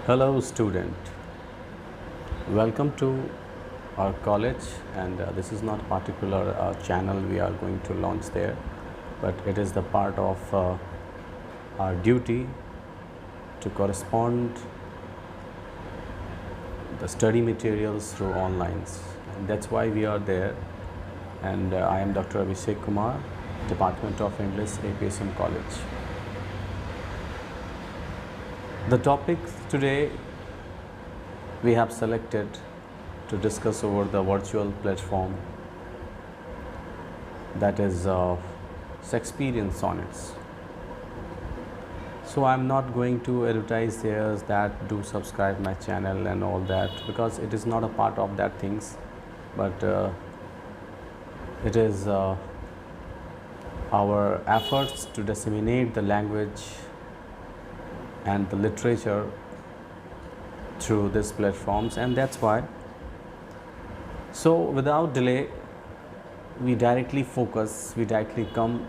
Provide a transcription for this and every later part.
Hello student, welcome to our college, and this is not a particular channel we are going to launch there, but it is the part of our duty to correspond the study materials through online, and that's why we are there. And I am Dr. Abhishek Kumar, Department of English, APSM College. The topic today we have selected to discuss over the virtual platform, that is Shakespearen Sonnets. So I am not going to advertise there that do subscribe my channel and all that, because it is not a part of that things, but it is our efforts to disseminate the language and the literature through these platforms, and that's why. So without delay, we directly come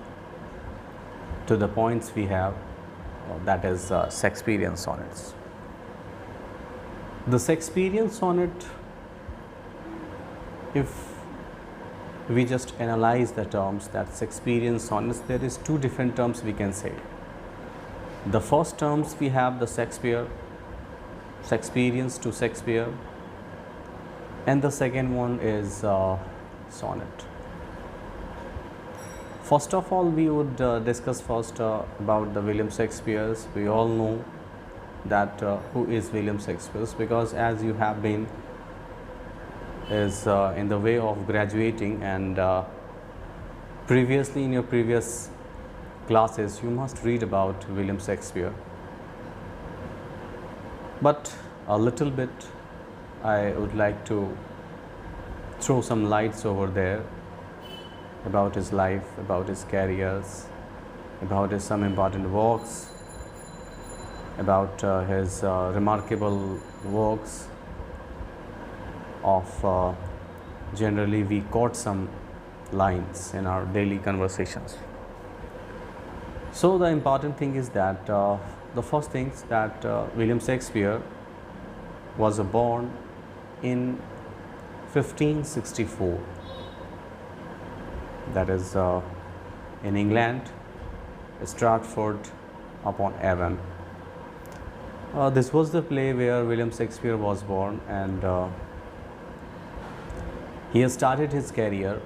to the points we have, that is Shakespearen Sonnets. The Shakespearen Sonnet, if we just analyze the terms, that Shakespearen Sonnets, there is two different terms we can say. The first terms we have the Shakespeare, Shakespearians to Shakespeare, and the second one is sonnet. First of all, we would discuss first about the William Shakespeare's. We all know that who is William Shakespeare, because as you have been is in the way of graduating, and previously in your previous classes you must read about William Shakespeare, but a little bit I would like to throw some lights over there about his life, about his careers, about his some important works, about his remarkable works of generally we quote some lines in our daily conversations. So the important thing is that the first thing is that William Shakespeare was born in 1564, that is in England, Stratford upon Avon. This was the play where William Shakespeare was born, and he has started his career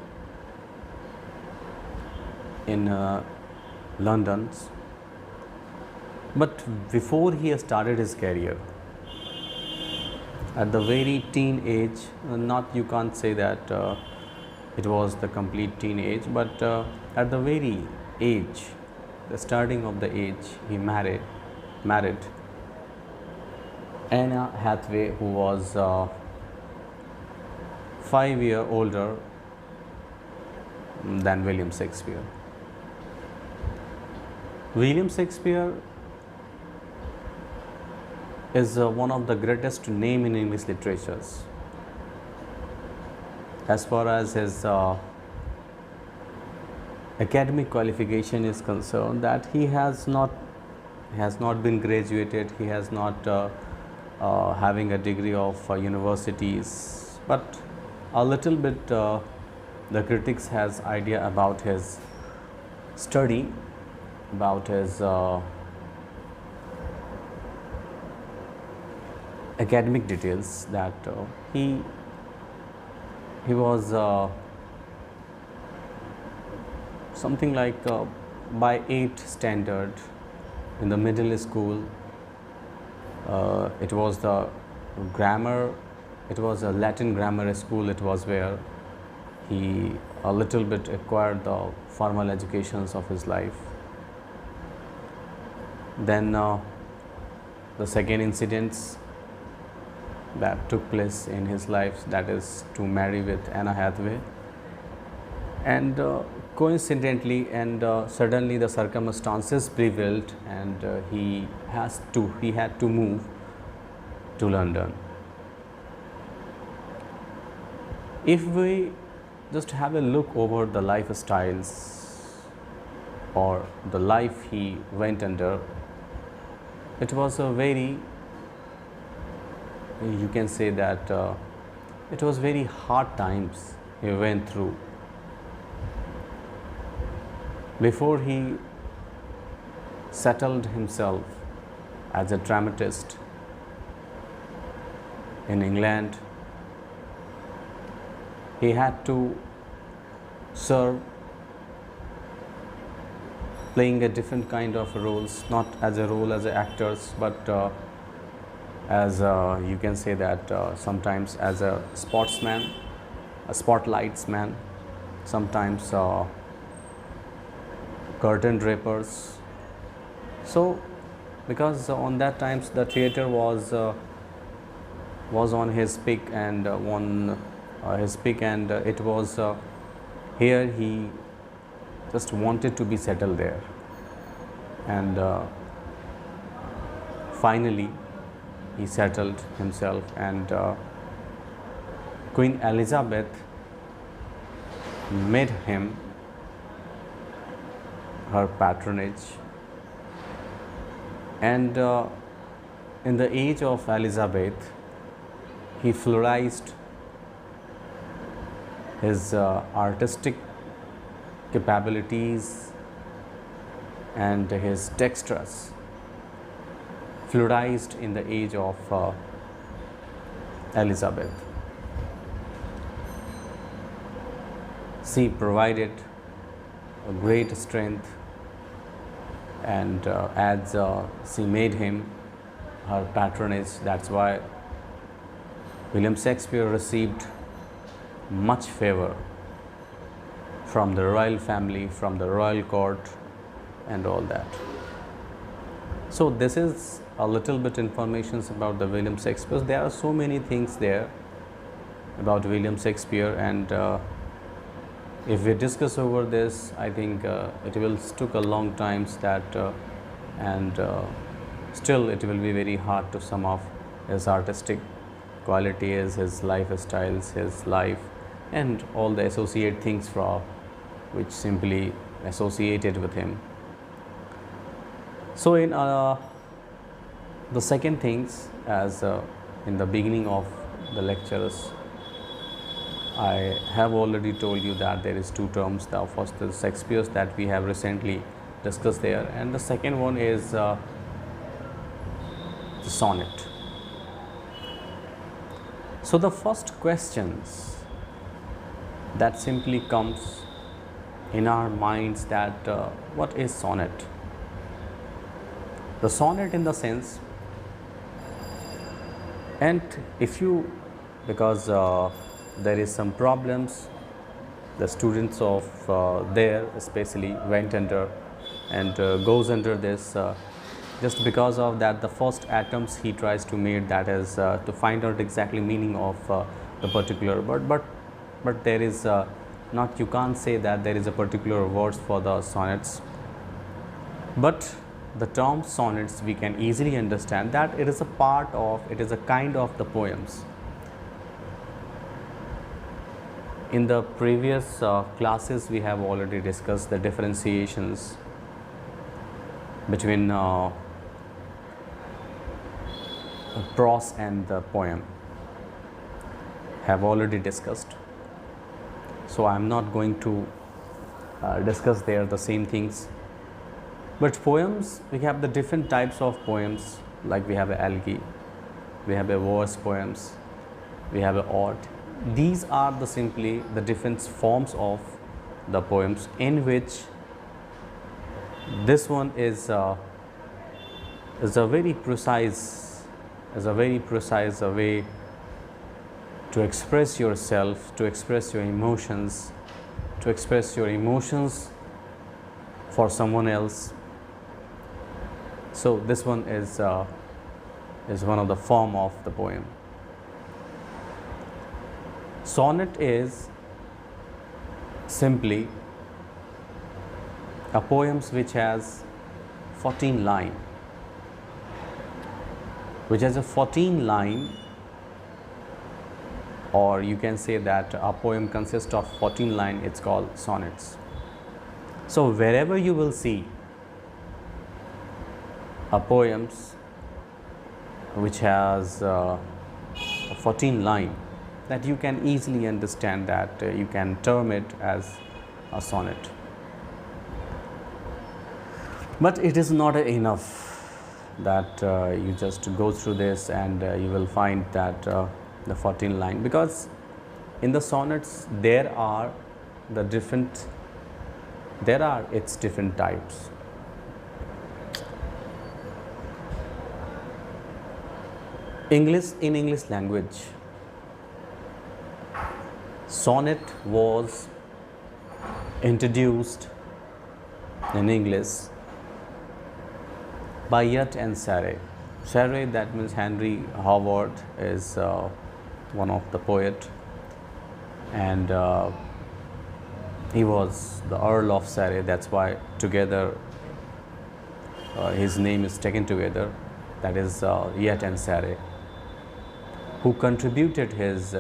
in London. But before he has started his career, at the very teen age, not you can't say that it was the complete teenage, but at the very age, the starting of the age, he married Anna Hathaway, who was 5 years older than William Shakespeare. William Shakespeare is one of the greatest name in English literatures. As far as his academic qualification is concerned, that he has not been graduated, he has not having a degree of universities, but a little bit the critics has idea about his study, about his academic details, that he was something like by 8th standard in the middle school. It was the grammar, it was a Latin grammar school, it was where he a little bit acquired the formal educations of his life. Then the second incidents that took place in his life, that is to marry with Anna Hathaway, and coincidentally and suddenly the circumstances prevailed, and he had to move to London. If we just have a look over the lifestyles or the life he went under, it was a very you can say that it was very hard times he went through before he settled himself as a dramatist in England. He had to serve playing a different kind of roles, not as a role as actors, but as you can say that sometimes as a sportsman, a spotlights man, sometimes curtain drapers. So because on that times the theater was on his peak, and it was here he just wanted to be settled there, and finally he settled himself, and Queen Elizabeth made him her patronage, and in the age of Elizabeth he flourished his artistic capabilities and his dexterous flourished in the age of Elizabeth. She provided a great strength, and as she made him her patronage, that's why William Shakespeare received much favor from the royal family, from the royal court, and all that. So this is a little bit information about the William Shakespeare. There are so many things there about William Shakespeare, and if we discuss over this, I think it will took a long time and still it will be very hard to sum up his artistic qualities, his lifestyles, his life, and all the associate things which simply associated with him. So in the second things, as in the beginning of the lectures, I have already told you that there is two terms. The first is Shakespeare's that we have recently discussed there, and the second one is the sonnet. So the first questions that simply comes in our minds that what is sonnet? The sonnet in the sense, and if you, because there is some problems the students of there especially went under and goes under this just because of that the first atoms he tries to make, that is to find out exactly meaning of the particular word, but there is not, you can't say that there is a particular words for the sonnets, but the term sonnets we can easily understand that it is a part of, it is a kind of the poems. In the previous classes we have already discussed the differentiations between prose and the poem, have already discussed, so I am not going to discuss there the same things. But poems, we have the different types of poems, like we have a elegy, we have a verse poems, we have a ode. These are the simply the different forms of the poems, in which this one is a very precise way to express yourself, to express your emotions, for someone else. So this one is one of the form of the poem. Sonnet is simply a poems which has 14 line, or you can say that a poem consists of 14 line, it's called sonnets. So wherever you will see a poems which has 14 line, that you can easily understand that you can term it as a sonnet. But it is not enough that you just go through this and you will find that the 14 line, because in the sonnets there are its different types. In English language, sonnet was introduced in English by Yet and Sarey. Sarey, that means Henry Howard, is one of the poet, and he was the Earl of Surrey. That's why together his name is taken together. That is Yet and Sarey, who contributed his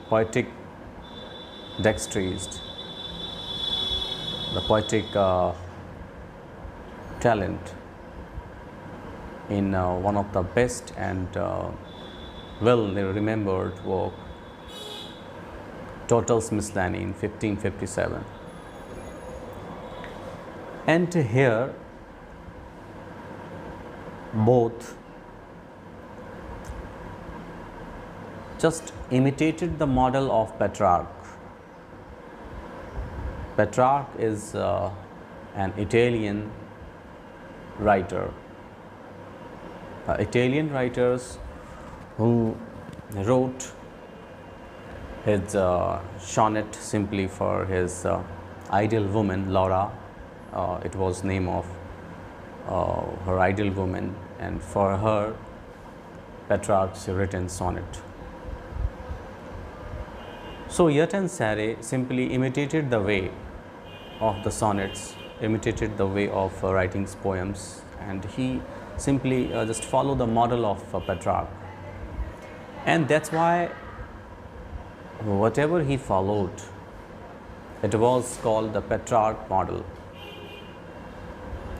poetic dexterity, the poetic talent in one of the best and well remembered work, Total's Miscellany, in 1557. And here both just imitated the model of Petrarch. Petrarch is an Italian writer. Italian writers who wrote his sonnet simply for his ideal woman, Laura. It was name of her ideal woman, and for her Petrarch's written sonnet. So Yet and Sarey simply imitated the way of the sonnets, imitated the way of writing poems, and he simply just followed the model of Petrarch. And that's why whatever he followed, it was called the Petrarch model.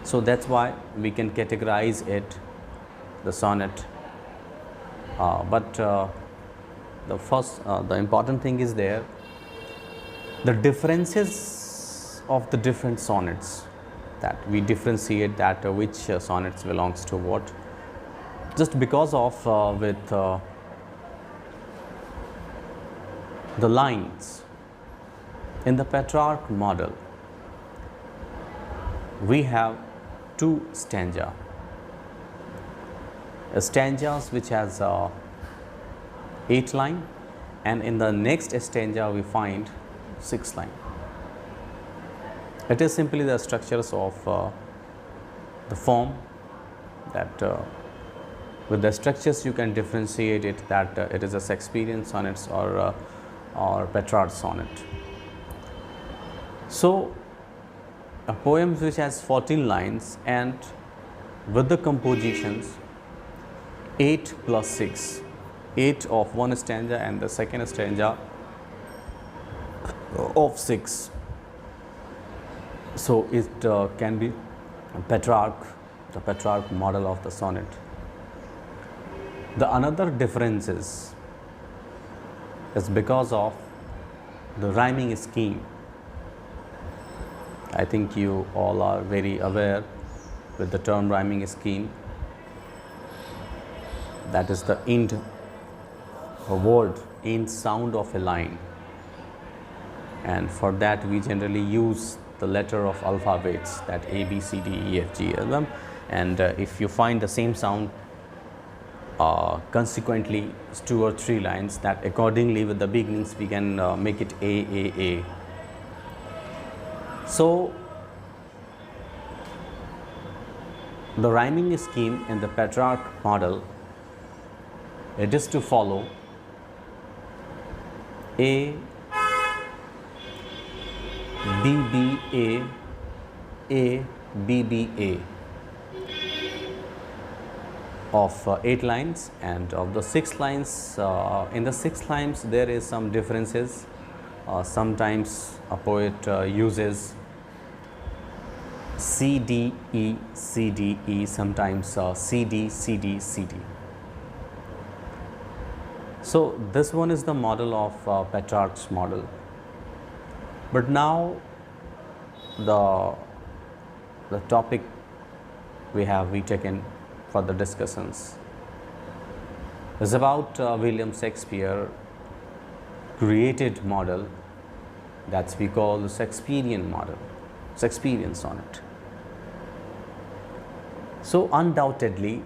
So that's why we can categorize it, the sonnet. But the important thing is there, the differences of the different sonnets, that we differentiate that which sonnets belongs to what, just because of with the lines. In the Petrarch model, we have two stanzas which has 8 line, and in the next stanza we find 6 line. It is simply the structures of the form, that with the structures you can differentiate it, that it is a Shakespearean sonnets or Petrarch sonnet. So a poem which has 14 lines, and with the compositions 8 plus 6, 8 of one stanza and the second stanza of 6. So it can be Petrarch, the Petrarch model of the sonnet. The another difference is because of the rhyming scheme. I think you all are very aware with the term rhyming scheme. That is the end word, end sound of a line, and for that we generally use the letter of alphabets, that A, B, C, D, E, F, G, L, M, and if you find the same sound consequently 2 or 3 lines, that accordingly with the beginnings we can make it A. So the rhyming scheme in the Petrarch model, it is to follow A, B, B, A, B, B, A of 8 lines, and of the 6 lines, in the 6 lines there is some differences. Sometimes a poet uses C, D, E, C, D, E, sometimes C, D, C, D, C, D. So this one is the model of Petrarch's model. But now the topic we have retaken for the discussions is about William Shakespeare created model that we call the Shakespearean model, Shakespearen sonnet. So undoubtedly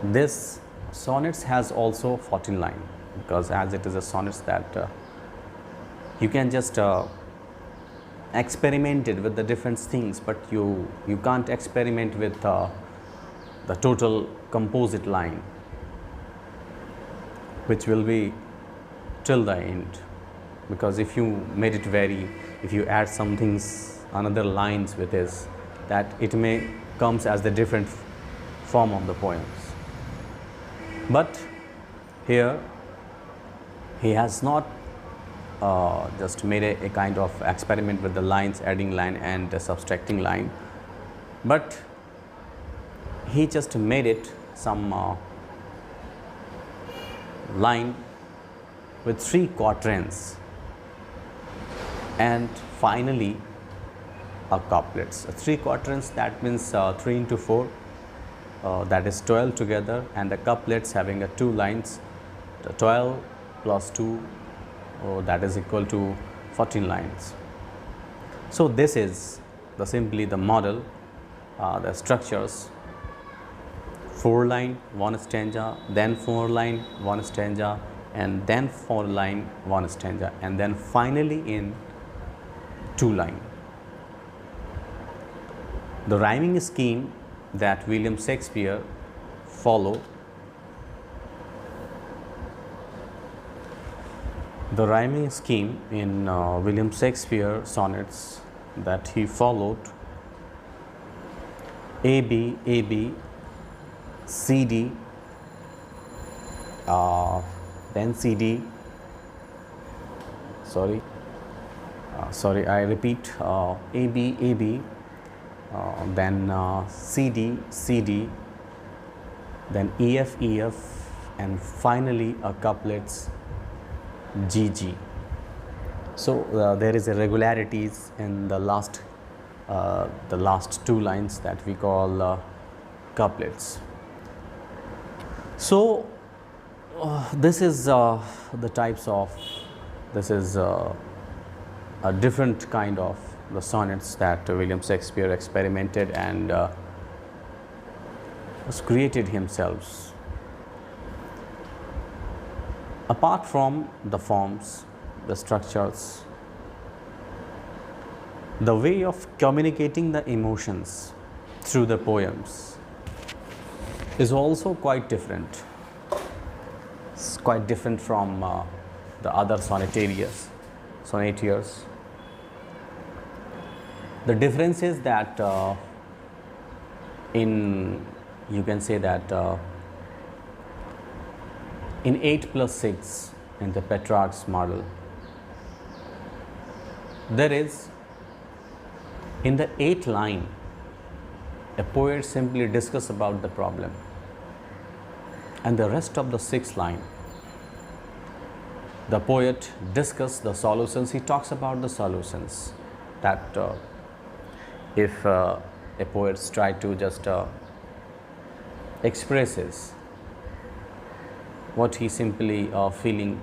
this sonnets has also 14 line, because as it is a sonnet that you can just experiment it with the different things, but you can't experiment with the total composite line, which will be till the end. Because if you made it vary, if you add some things, another lines with this, that it may comes as the different form of the poems. But here he has not just made a kind of experiment with the lines, adding line and subtracting line, but he just made it some line with 3 quatrains and finally a couplets. 3 quatrains, that means 3 into 4, that is 12 together, and the couplets having 2 lines, 12 plus 2, that is equal to 14 lines. So this is simply the model, the structures: 4 line 1 stanza, then 4 line 1 stanza, and then 4 line 1 stanza, and then finally in 2 line. The rhyming scheme that William Shakespeare followed, the rhyming scheme in William Shakespeare sonnets that he followed: A B A B, C D, then C D. Sorry, I repeat: A B A B, then C D C D, then E F E F, and finally a couplets G G. So there is irregularities in the last 2 lines that we call couplets. So this is the types of, this is a different kind of the sonnets that William Shakespeare experimented and was created himself. Apart from the forms, the structures, the way of communicating the emotions through the poems is also quite different. It's quite different from the other sonneteers. The difference is that you can say that in 8 plus 6 in the Petrarch's model, there is in the 8th line a poet simply discusses about the problem, and the rest of the 6th line the poet discusses the solutions. He talks about the solutions that if a poet try to just expresses what he simply feeling,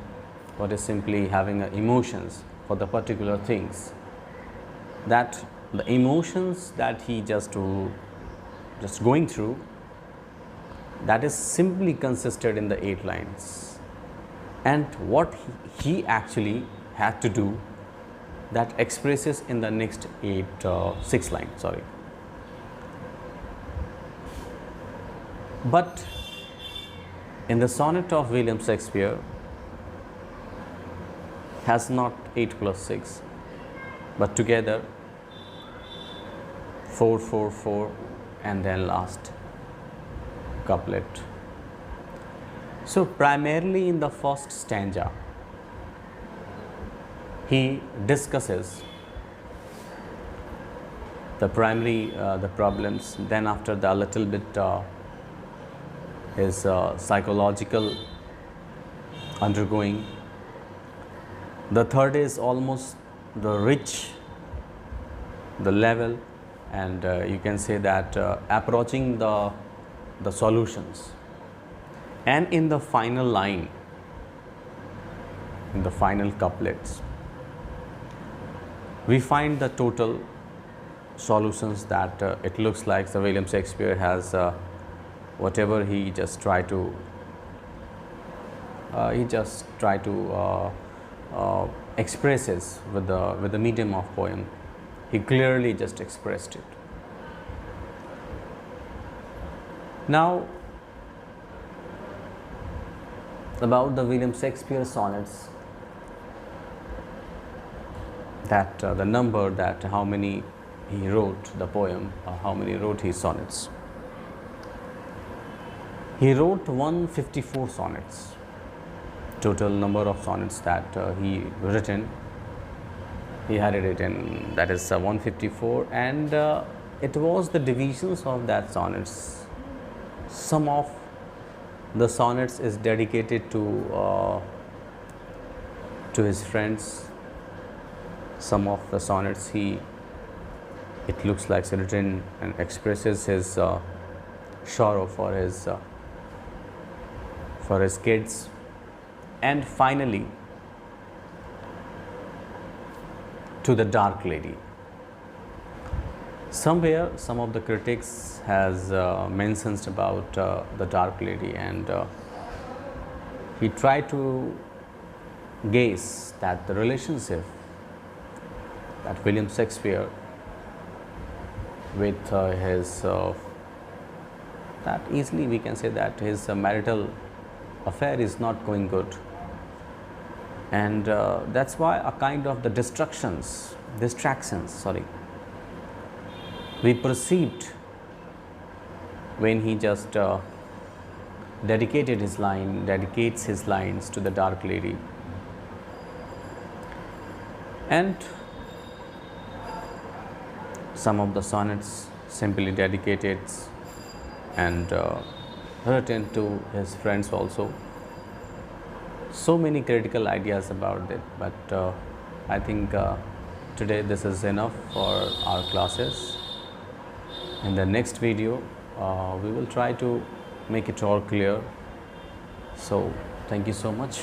what is simply having emotions for the particular things, that the emotions that he just going through, that is simply consisted in the 8 lines, and what he actually had to do, that expresses in the next 6 line. But in the sonnet of William Shakespeare has not 8 plus 6, but together 4 4 4 and then last couplet. So primarily in the first stanza he discusses the primary the problems, then after the little bit his psychological undergoing. The third is almost the rich, the level, and you can say that approaching the solutions. And in the final line, in the final couplets, we find the total solutions that it looks like Sir William Shakespeare has whatever he just tried to expresses with the medium of poem. He clearly just expressed it. Now, about the William Shakespeare Sonnets, that the number, that how many he wrote the poem, how many wrote his sonnets. He wrote 154 sonnets. Total number of sonnets that he written, he had it written, that is 154, and it was the divisions of that sonnets. Some of the sonnets is dedicated to his friends. Some of the sonnets it looks like written and expresses his sorrow for his kids. And finally, to the Dark Lady. Somewhere, some of the critics has mentioned about the Dark Lady, and he tried to guess that the relationship that William Shakespeare with his that easily we can say that his marital affair is not going good, and that's why a kind of the distractions we perceived when he just dedicates his lines to the Dark Lady. And some of the sonnets simply dedicated and written to his friends also. So many critical ideas about it, but I think today this is enough for our classes. In the next video, we will try to make it all clear. So, thank you so much.